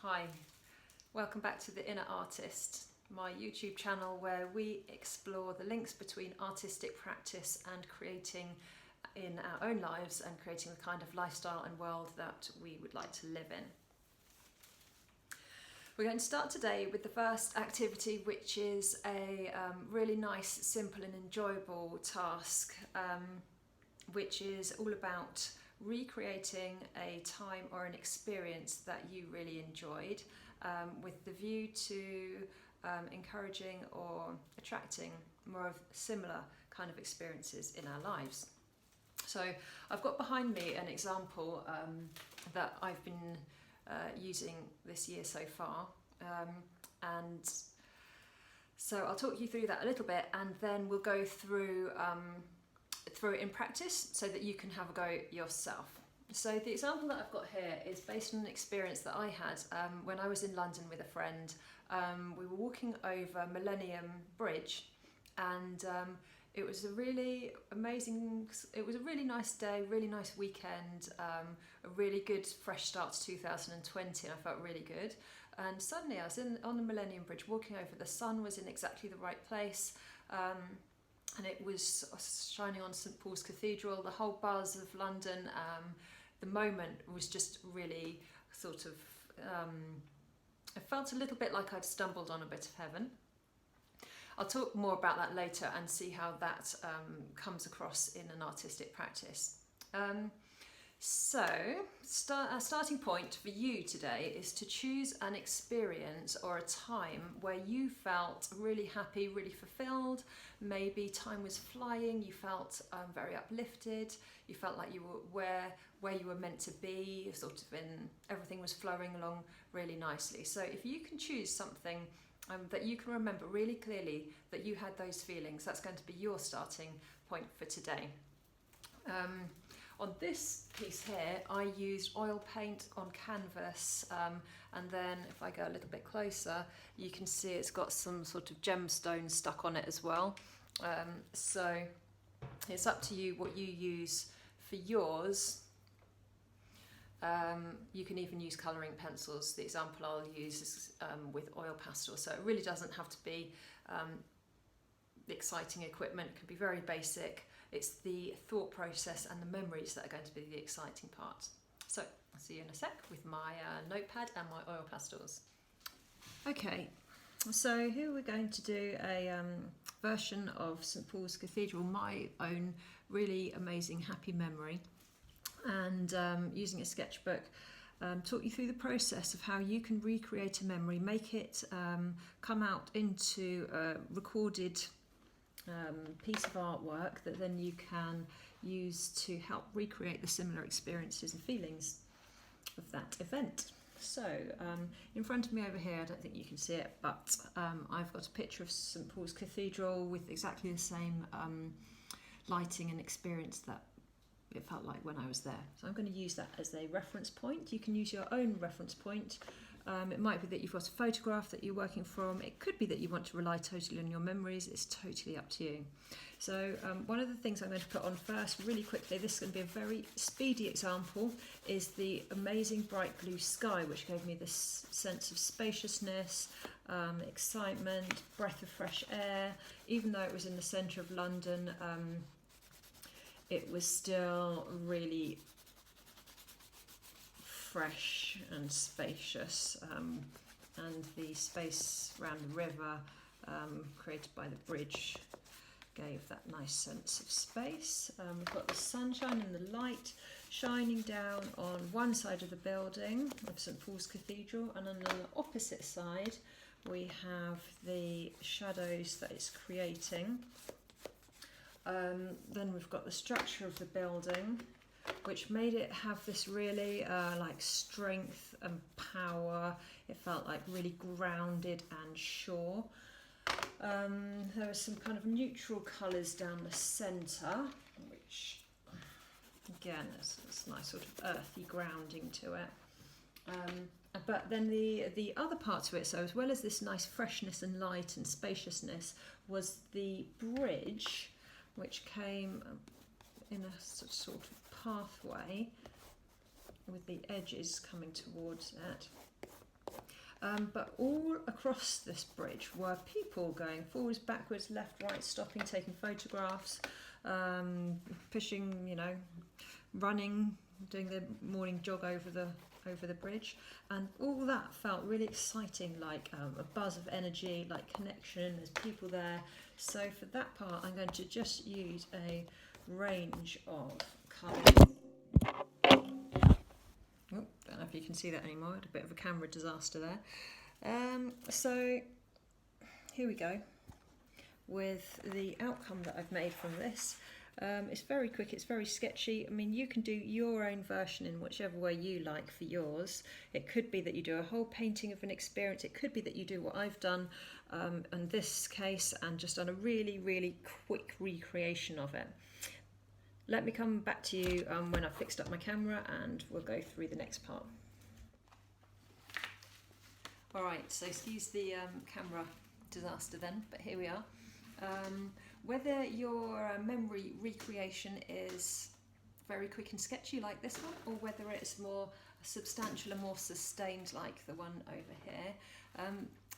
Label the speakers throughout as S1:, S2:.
S1: Hi, welcome back to The Inner Artist, my YouTube channel where we explore the links between artistic practice and creating in our own lives and creating the kind of lifestyle and world that we would like to live in. We're going to start today with the first activity, which is a really nice, simple and enjoyable task, which is all about recreating a time or an experience that you really enjoyed, with the view to encouraging or attracting more of similar kind of experiences in our lives. So I've got behind me an example that I've been using this year so far, and so I'll talk you through that a little bit, and then we'll go through it in practice so that you can have a go yourself. So the example that I've got here is based on an experience that I had when I was in London with a friend. We were walking over Millennium Bridge, and it was a really amazing, it was a really nice day, really nice weekend, a really good fresh start to 2020, and I felt really good. And suddenly I was on the Millennium Bridge walking over, the sun was in exactly the right place, and it was shining on St Paul's Cathedral, the whole buzz of London. The moment was just really sort of, it felt a little bit like I'd stumbled on a bit of heaven. I'll talk more about that later and see how that comes across in an artistic practice. So, a starting point for you today is to choose an experience or a time where you felt really happy, really fulfilled. Maybe time was flying, you felt very uplifted, you felt like you were where you were meant to be, sort of everything was flowing along really nicely. So if you can choose something that you can remember really clearly that you had those feelings, that's going to be your starting point for today. On this piece here, I used oil paint on canvas, and then if I go a little bit closer, you can see it's got some sort of gemstones stuck on it as well. So it's up to you what you use for yours. You can even use colouring pencils. The example I'll use is with oil pastel, so it really doesn't have to be exciting equipment. It can be very basic. It's the thought process and the memories that are going to be the exciting part. So I'll see you in a sec with my notepad and my oil pastels. Okay, so here we're going to do a version of St Paul's Cathedral, my own really amazing happy memory, and using a sketchbook, talk you through the process of how you can recreate a memory, make it come out into a recorded piece of artwork that then you can use to help recreate the similar experiences and feelings of that event. So in front of me over here, I don't think you can see it, but I've got a picture of St Paul's Cathedral with exactly the same lighting and experience that it felt like when I was there. So I'm going to use that as a reference point. You can use your own reference point. It might be that you've got a photograph that you're working from. It could be that you want to rely totally on your memories. It's totally up to you. So one of the things I'm going to put on first really quickly, this is going to be a very speedy example, is the amazing bright blue sky, which gave me this sense of spaciousness, excitement, breath of fresh air. Even though it was in the centre of London, it was still really fresh and spacious, and the space around the river created by the bridge gave that nice sense of space. We've got the sunshine and the light shining down on one side of the building of St Paul's Cathedral, and on the opposite side we have the shadows that it's creating. Then we've got the structure of the building, which made it have this really like strength and power. It felt like really grounded and sure. There were some kind of neutral colours down the centre, which again is this nice sort of earthy grounding to it. But then the other part to it, so as well as this nice freshness and light and spaciousness, was the bridge, which came in a sort of pathway with the edges coming towards it. But all across this bridge were people going forwards, backwards, left, right, stopping, taking photographs, pushing, you know, running, doing the morning jog over the bridge, and all that felt really exciting, like a buzz of energy, like connection. There's people there. So for that part, I'm going to just use a range of colours. Oh, don't know if you can see that anymore. I had a bit of a camera disaster there. So here we go with the outcome that I've made from this. It's very quick, it's very sketchy. I mean, you can do your own version in whichever way you like for yours. It could be that you do a whole painting of an experience. It could be that you do what I've done in this case and just done a really, really quick recreation of it. Let me come back to you when I've fixed up my camera and we'll go through the next part. Alright, so excuse the camera disaster then, but here we are. Whether your memory recreation is very quick and sketchy like this one, or whether it's more substantial and more sustained like the one over here,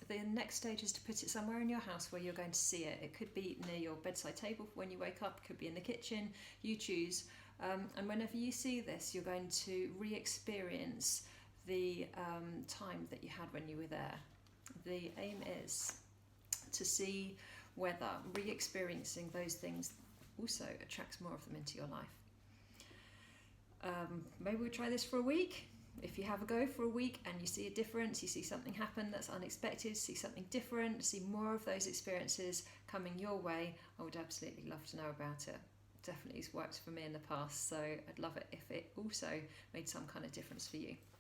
S1: the next stage is to put it somewhere in your house where you're going to see it. It could be near your bedside table when you wake up, it could be in the kitchen, you choose. And whenever you see this, you're going to re-experience the time that you had when you were there. The aim is to see whether re-experiencing those things also attracts more of them into your life. Maybe we'll try this for a week. If you have a go for a week and you see a difference, you see something happen that's unexpected, see something different, see more of those experiences coming your way, I would absolutely love to know about it. Definitely has worked for me in the past, so I'd love it if it also made some kind of difference for you.